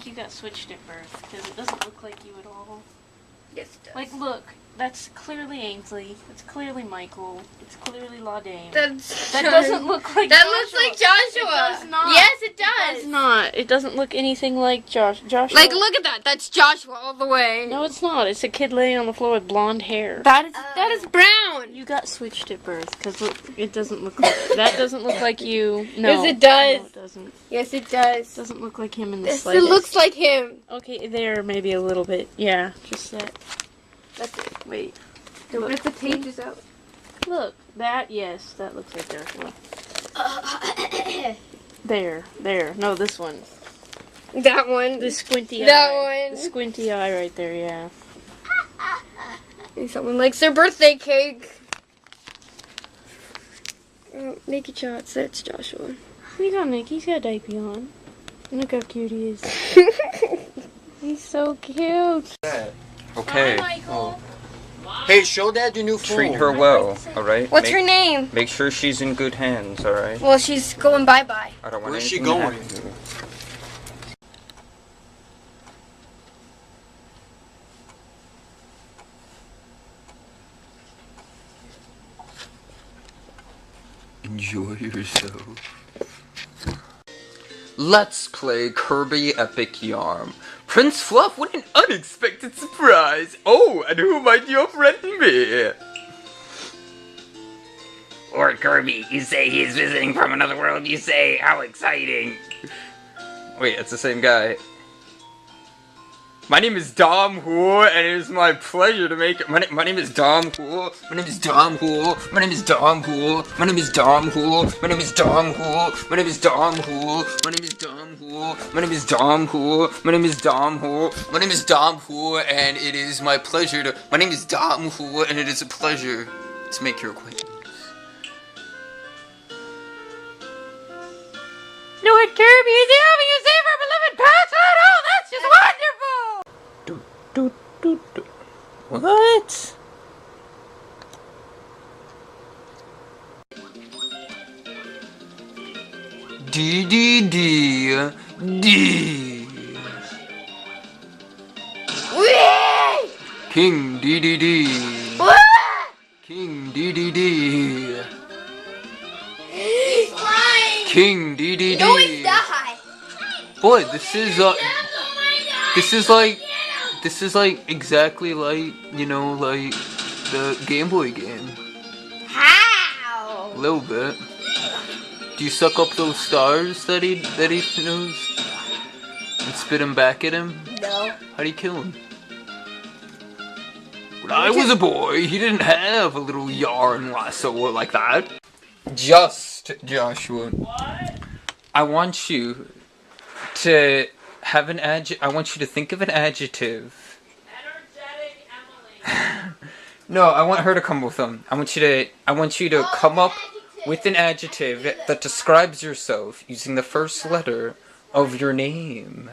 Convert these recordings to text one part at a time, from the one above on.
think you got switched at birth, because it doesn't look like you at all. Yes, it does. Like, look, that's clearly Ainsley. It's clearly Michael. It's clearly LaDame. That doesn't look like That Joshua. looks like Joshua. It does not. Yes, it It does. does not. It doesn't look anything like Joshua. Like, look at that. That's Joshua all the way. No, it's not. It's a kid laying on the floor with blonde hair. That is brown. You got switched at birth, because it doesn't look like... That doesn't look like you. No. Yes, it does. No, it doesn't. Yes, it does. It doesn't look like him in the Yes, it slightest. looks like him. Okay, there, maybe a little bit. Yeah, just that. That's it. Wait. Don't rip the pages out. Look, that, yes, that looks like Joshua. There. No, this one. That one. The squinty That eye. one. The squinty eye right there, yeah. And someone likes their birthday cake. Oh, naked shots. That's Joshua. He got Nick. He's got a diaper on. Look how cute he is. He's so cute. Okay. Hi, Michael. Hey, show Dad your new phone. Treat her well, alright? What's her name? Make sure she's in good hands, alright? Well, she's going bye-bye. I don't want Where's she anything to going? happen to her. Enjoy yourself. Let's play Kirby Epic Yarn. Prince Fluff, what an unexpected surprise! Oh, and who might your friend be? Or Kirby, you say he's visiting from another world, you say, how exciting. Wait, it's the same guy. My name is Dom Hool, and it is my pleasure to make my name is Dom Hool. My name is Dom Hool. My name is Dom Hool. My name is Dom Hool. My name is Dom Hool. My name is Dom Hool. My name is Dom Hool. My name is Dom Hool. My name is Dom Hool. My name is Dom Hool, and it is my pleasure to. My name is Dom Hool, and it is a pleasure to make your acquaintance. Lord Kirby, is he helping you save our beloved password? Oh, that's just wonderful! What? D D D D. Whee! King D D D. What? King D D D. He's flying! King D D D. No, he's not! Boy, this is like exactly like, you know, like the Game Boy game. How? A little bit. Do you suck up those stars that he knows and spit them back at him? No. How do you kill him? When I was a boy, he didn't have a little yarn lasso like that. Just, Joshua. What? I want you to have an I want you to think of an adjective. Energetic Emily. No, I want her to come with them. I want you to come up with an adjective that describes yourself using the first letter of your name,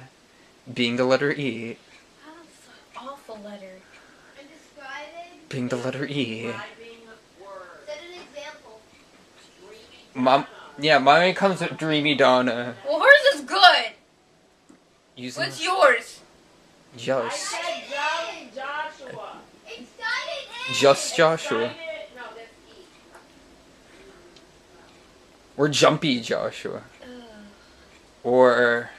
being the letter E. Awful letter. And describe it. Being the letter E. Set an example. Mine comes with Dreamy Donna. Well, hers is good. Using What's yours? just Joshua. just Joshua. Or Jumpy Joshua. Or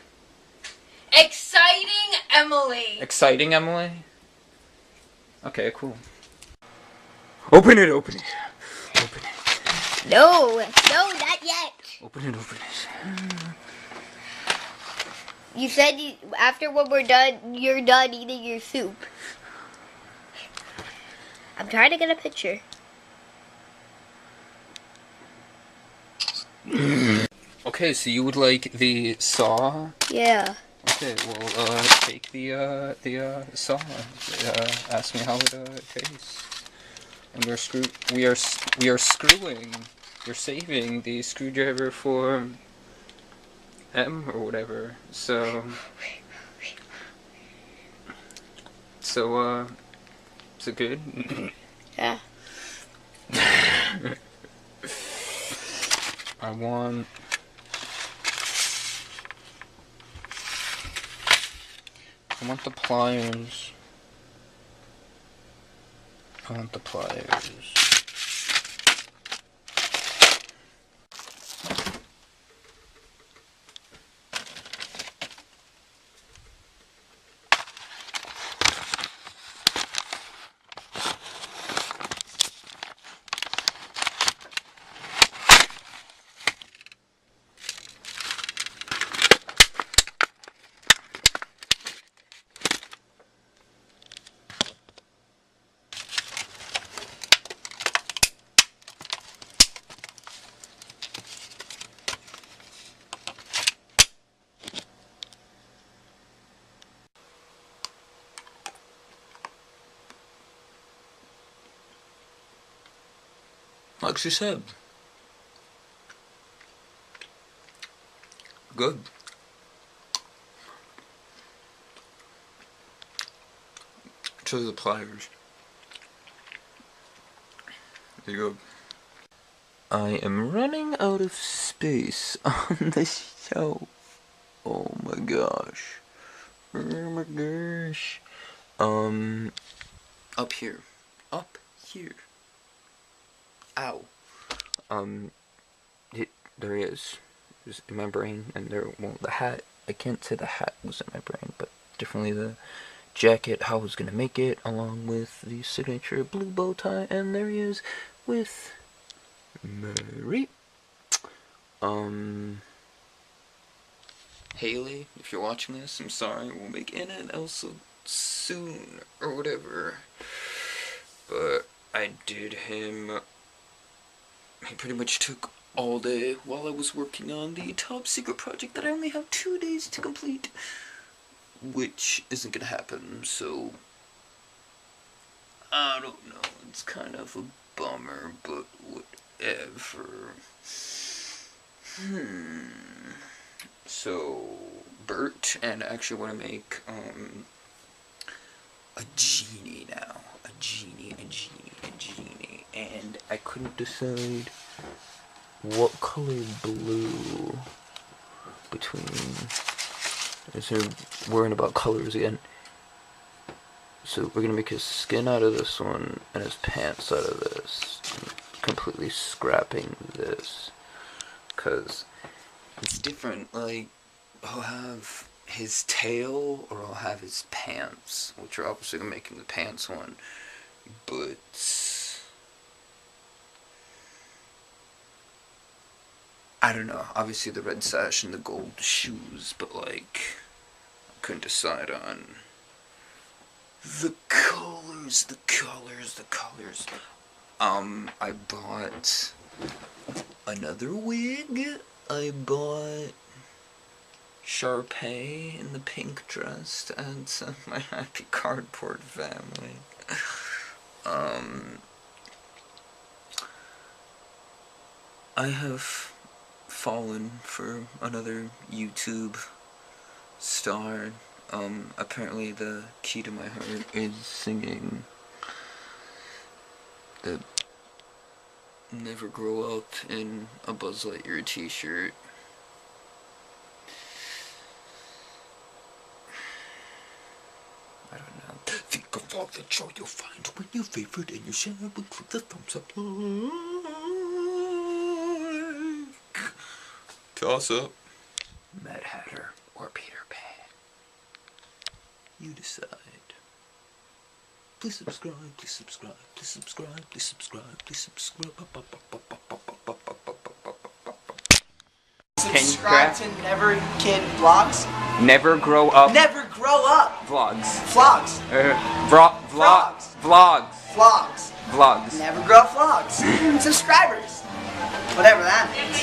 Exciting Emily. Exciting Emily. Okay, cool. Open it. Open it. No, not yet. Open it. You said after when we're done, you're done eating your soup. I'm trying to get a picture. Okay, so you would like the saw? Yeah. Okay, well, take the saw. Ask me how it tastes. And we are screwing. We're saving the screwdriver for M or whatever. So is it good? Yeah. I want the pliers. I want the pliers. Like she said. Good. Chose the pliers. There you go. I am running out of space on the show. Oh my gosh. Oh my gosh. Up here. Up here. Ow. There he is. It was in my brain, and the hat, I can't say the hat was in my brain, but definitely the jacket, how I was gonna make it, along with the signature blue bow tie, and there he is with Mary. Haley, if you're watching this, I'm sorry, we'll make Anna and Elsa soon, or whatever. But I did him. He pretty much took all day while I was working on the top secret project that I only have 2 days to complete, which isn't gonna happen, so I don't know, it's kind of a bummer, but whatever. So Bert, and I actually want to make a genie now, a genie, and I couldn't decide what color blue between. So worrying about colors again. So we're gonna make his skin out of this one and his pants out of this. I'm completely scrapping this because it's different. Like, I'll have his tail or I'll have his pants, which are obviously making the pants one, but I don't know, obviously the red sash and the gold shoes, but like, I couldn't decide on the colors. I bought another wig. I bought Sharpay in the pink dress and my Happy Cardboard family. I have fallen for another YouTube star. Apparently the key to my heart is singing the Never Grow Up in a Buzz Lightyear t-shirt. I don't know. Think of all the joy you'll find when your favorite and your share will click the thumbs up like. Toss up. Mad Hatter or Peter Pan. You decide. Please subscribe, please subscribe, please subscribe, please subscribe, please subscribe. Subscribe to Never Kid Vlogs. Never Grow Up Never Grow Up Vlogs. Vlogs. Vlogs. Vlogs. Vlogs. Never Grow Up Vlogs. Subscribers. Whatever that means.